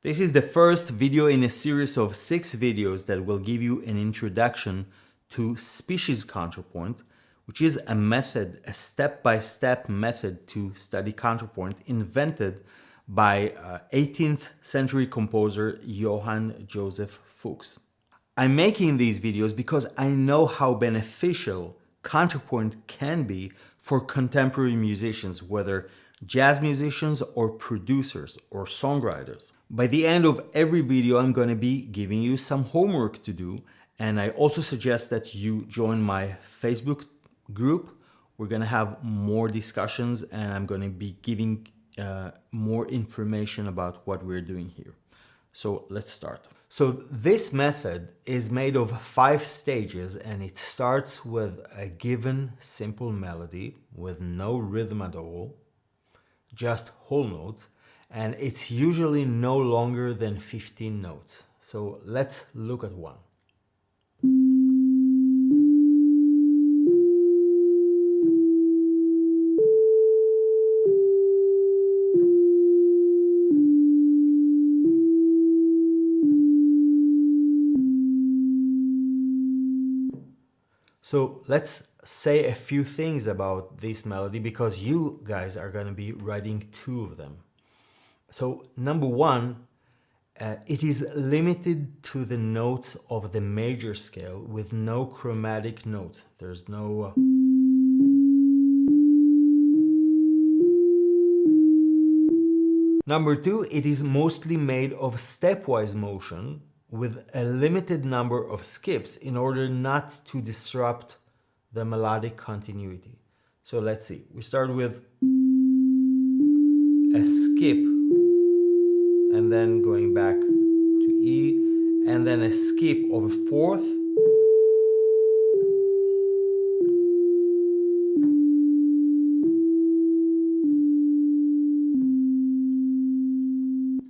This is the first video in a series of 6 videos that will give you an introduction to species counterpoint, which is a method, a step-by-step method to study counterpoint invented by 18th century composer Johann Joseph Fuchs. I'm making these videos because I know how beneficial counterpoint can be for contemporary musicians, whether jazz musicians or producers or songwriters. By the end of every video, I'm going to be giving you some homework to do, and I also suggest that you join my Facebook group. We're going to have more discussions, and I'm going to be giving more information about what we're doing here. So let's start. So this method is made of 5 stages, and it starts with a given simple melody with no rhythm at all, just whole notes, and it's usually no longer than 15 notes. So let's look at one. So let's say a few things about this melody because you guys are going to be writing 2 of them. So number 1, it is limited to the notes of the major scale with no chromatic notes. There's no... Number 2, it is mostly made of stepwise motion with a limited number of skips in order not to disrupt the melodic continuity. So let's see. We start with a skip and then going back to E, and then a skip of a fourth,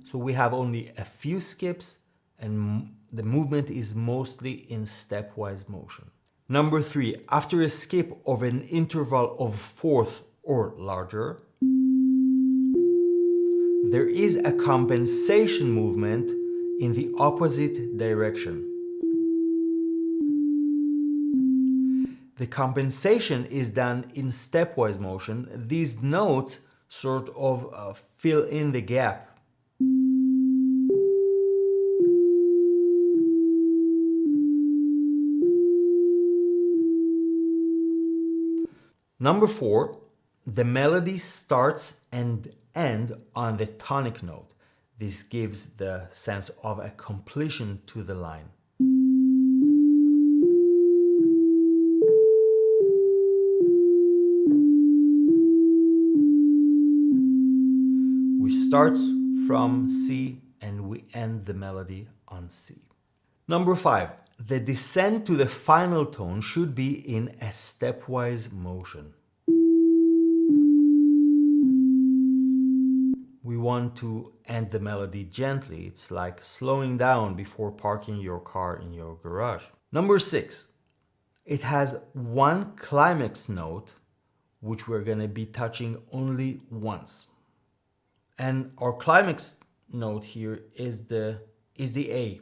so we have only a few skips and the movement is mostly in stepwise motion. Number 3, after a skip of an interval of fourth or larger, there is a compensation movement in the opposite direction. The compensation is done in stepwise motion. These notes sort of fill in the gap. Number 4, the melody starts and ends on the tonic note. This gives the sense of a completion to the line. We start from C and we end the melody on C. Number 5, the descent to the final tone should be in a stepwise motion. We want to end the melody gently. It's like slowing down before parking your car in your garage. Number 6, it has one climax note, which we're going to be touching only once. And our climax note here is the A.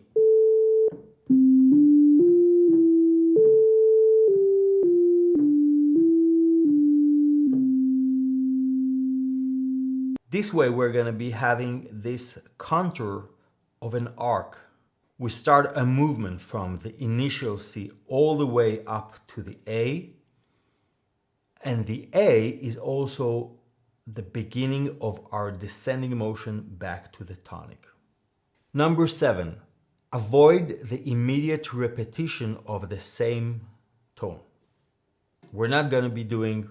This way we're going to be having this contour of an arc. We start a movement from the initial C all the way up to the A, and the A is also the beginning of our descending motion back to the tonic. Number 7, avoid the immediate repetition of the same tone. We're not going to be doing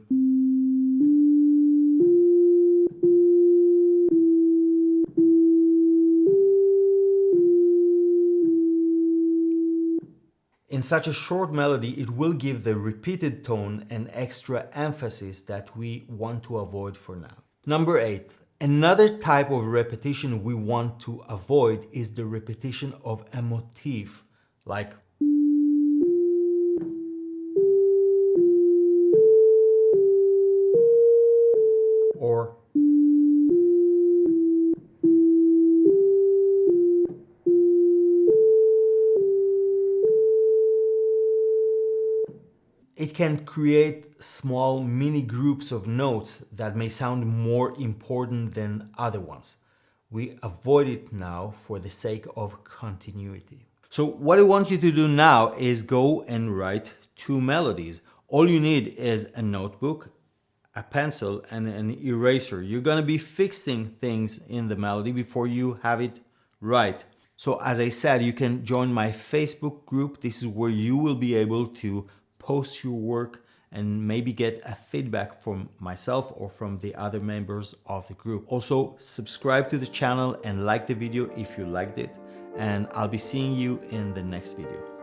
in such a short melody. It will give the repeated tone an extra emphasis that we want to avoid for now. Number 8, another type of repetition we want to avoid is the repetition of a motif, like or it can create small mini groups of notes that may sound more important than other ones. We avoid it now for the sake of continuity. So what I want you to do now is go and write 2 melodies. All you need is a notebook, a pencil, and an eraser. You're gonna be fixing things in the melody before you have it right. So as I said, you can join my Facebook group. This is where you will be able to post your work and maybe get a feedback from myself or from the other members of the group. Also, subscribe to the channel and like the video if you liked it. And I'll be seeing you in the next video.